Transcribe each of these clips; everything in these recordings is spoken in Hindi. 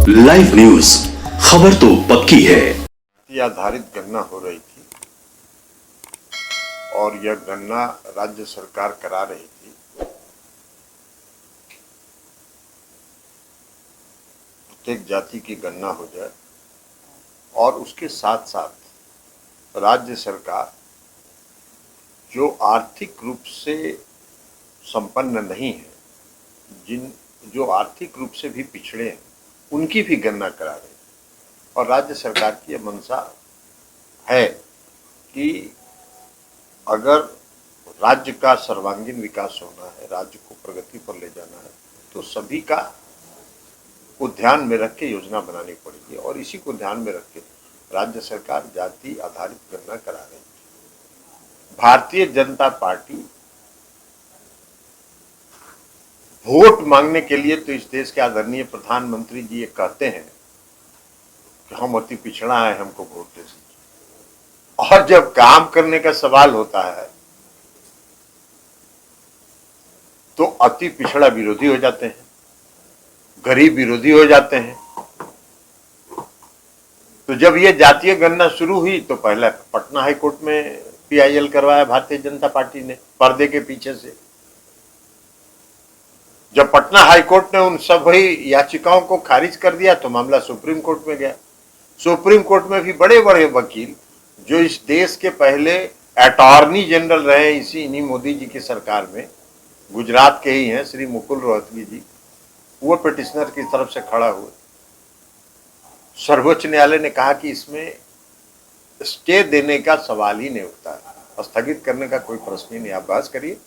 लाइव न्यूज, खबर तो पक्की है। आधारित गणना हो रही थी और यह गणना राज्य सरकार करा रही थी। प्रत्येक जाति की गणना हो जाए और उसके साथ साथ राज्य सरकार जो आर्थिक रूप से संपन्न नहीं है, जो आर्थिक रूप से भी पिछड़े हैं, उनकी भी गणना करा रही है। और राज्य सरकार की यह मंशा है कि अगर राज्य का सर्वांगीण विकास होना है, राज्य को प्रगति पर ले जाना है, तो सभी का को ध्यान में रख के योजना बनानी पड़ेगी। और इसी को ध्यान में रख के राज्य सरकार जाति आधारित गणना करा रही है। भारतीय जनता पार्टी वोट मांगने के लिए तो इस देश के आदरणीय प्रधानमंत्री जी ये कहते हैं कि हम अति पिछड़ा है, हमको वोट दे दीजिए। और जब काम करने का सवाल होता है तो अति पिछड़ा विरोधी हो जाते हैं, गरीब विरोधी हो जाते हैं। तो जब ये जातीय गणना शुरू हुई तो पहले पटना हाई कोर्ट में पीआईएल करवाया भारतीय जनता पार्टी ने पर्दे के पीछे से। जब पटना हाई कोर्ट ने उन सभी याचिकाओं को खारिज कर दिया तो मामला सुप्रीम कोर्ट में गया। सुप्रीम कोर्ट में भी बड़े बड़े वकील जो इस देश के पहले अटॉर्नी जनरल रहे इन्हीं मोदी जी की सरकार में, गुजरात के ही हैं श्री मुकुल रोहतगी जी, वो पिटिशनर की तरफ से खड़ा हुए। सर्वोच्च न्यायालय ने कहा कि इसमें स्टे देने का सवाल ही नहीं उठता है, स्थगित करने का कोई प्रश्न ही नहीं, आप बहस करिए।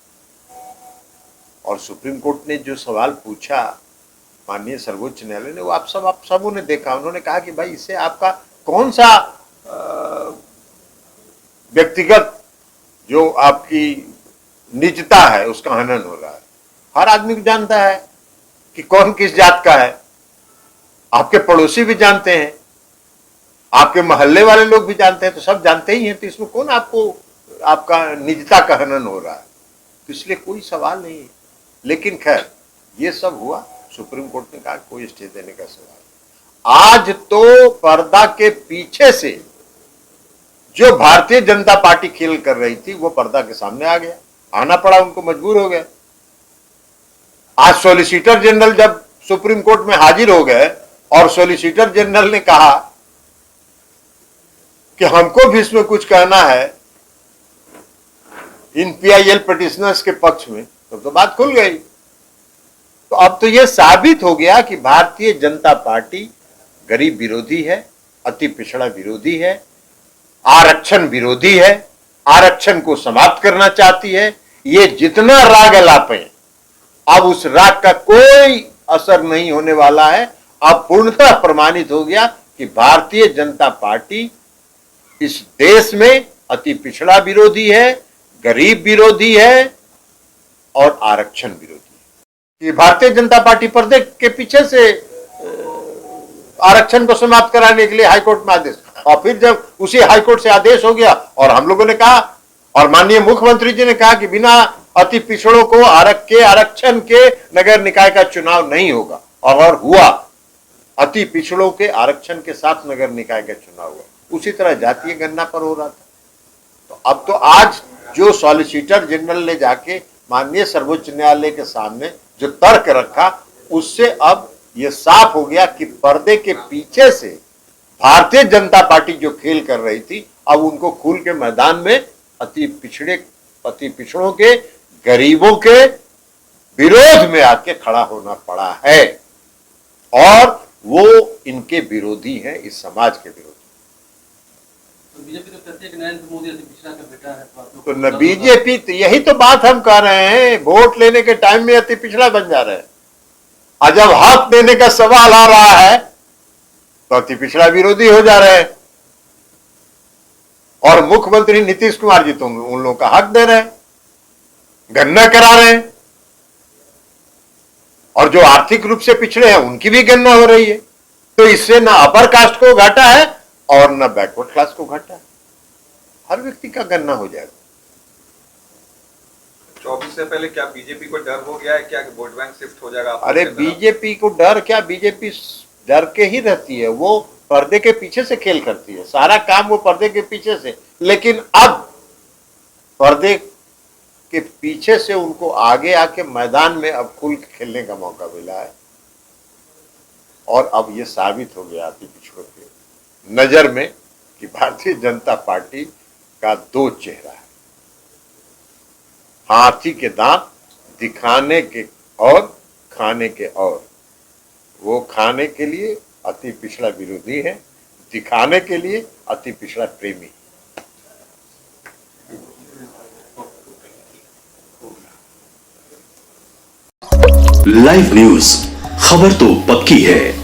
और सुप्रीम कोर्ट ने जो सवाल पूछा माननीय सर्वोच्च न्यायालय ने, वो आप सबों ने देखा। उन्होंने कहा कि भाई इससे आपका कौन सा व्यक्तिगत जो आपकी निजता है उसका हनन हो रहा है। हर आदमी को जानता है कि कौन किस जात का है, आपके पड़ोसी भी जानते हैं, आपके मोहल्ले वाले लोग भी जानते हैं, तो सब जानते ही हैं। तो इसमें कौन आपका निजता का हनन हो रहा है? तो इसलिए कोई सवाल नहीं है। लेकिन खैर ये सब हुआ, सुप्रीम कोर्ट ने कहा कोई स्टे देने का सवाल। आज तो पर्दा के पीछे से जो भारतीय जनता पार्टी खेल कर रही थी वो पर्दा के सामने आ गया, आना पड़ा, उनको मजबूर हो गए। आज सॉलिसिटर जनरल जब सुप्रीम कोर्ट में हाजिर हो गए और सॉलिसिटर जनरल ने कहा कि हमको भी इसमें कुछ कहना है इन पीआईएल पिटिशनर्स के पक्ष में, तो बात खुल गई। तो अब तो यह साबित हो गया कि भारतीय जनता पार्टी गरीब विरोधी है, अति पिछड़ा विरोधी है, आरक्षण विरोधी है, आरक्षण को समाप्त करना चाहती है। ये जितना राग अलापे अब उस राग का कोई असर नहीं होने वाला है। अब पूर्णतः प्रमाणित हो गया कि भारतीय जनता पार्टी इस देश में अति पिछड़ा विरोधी है, गरीब विरोधी है और आरक्षण विरोधी है। ये भारतीय जनता पार्टी पर्दे के पीछे से आरक्षण को समाप्त कराने के लिए हाईकोर्ट में आदेश, और फिर जब उसी हाईकोर्ट से आदेश हो गया और हम लोगों ने कहा और माननीय मुख्यमंत्री जी ने कहा कि बिना अति पिछड़ों को आरक्षण के नगर निकाय का चुनाव नहीं होगा, और हुआ, अति पिछड़ों के आरक्षण के साथ नगर निकाय का चुनाव हुआ। उसी तरह जातीय गणना पर हो रहा था। तो अब तो आज जो सॉलिसिटर जनरल ने जाके माननीय सर्वोच्च न्यायालय के सामने जो तर्क रखा, उससे अब यह साफ हो गया कि पर्दे के पीछे से भारतीय जनता पार्टी जो खेल कर रही थी, अब उनको खुल के मैदान में अति पिछड़ों के, गरीबों के विरोध में आके खड़ा होना पड़ा है। और वो इनके विरोधी हैं, इस समाज के विरोधी। बीजेपी तो प्रत्येक नरेंद्र मोदी अति पिछड़ा का बेटा है, तो न बीजेपी, तो यही तो बात हम कह रहे हैं, वोट लेने के टाइम में अति पिछड़ा बन जा रहे हैं, और जब हक देने का सवाल आ रहा है तो अति पिछड़ा विरोधी हो जा रहे हैं। और मुख्यमंत्री नीतीश कुमार जी तो उन लोगों का हक दे रहे हैं, गणना करा रहे हैं, और जो आर्थिक रूप से पिछड़े हैं उनकी भी गणना हो रही है। तो इससे ना अपर कास्ट को घाटा है और न बैकवर्ड क्लास को घाटा है, हर व्यक्ति का गणना हो जाएगा। 24 से पहले क्या बीजेपी को डर हो गया है क्या कि वोट बैंक शिफ्ट हो जाएगा? अरे बीजेपी को डर क्या, बीजेपी डर के ही रहती है, वो पर्दे के पीछे से खेल करती है, सारा काम वो पर्दे के पीछे से। लेकिन अब पर्दे के पीछे से उनको आगे आके मैदान में अब खुल के खेलने का मौका मिला है। और अब ये साबित हो गया अति पिछड़ों के नजर में कि भारतीय जनता पार्टी का दो चेहरा है, हाथी के दांत दिखाने के और खाने के। और वो खाने के लिए अति पिछड़ा विरोधी है, दिखाने के लिए अति पिछड़ा प्रेमी। लाइव न्यूज, खबर तो पक्की है।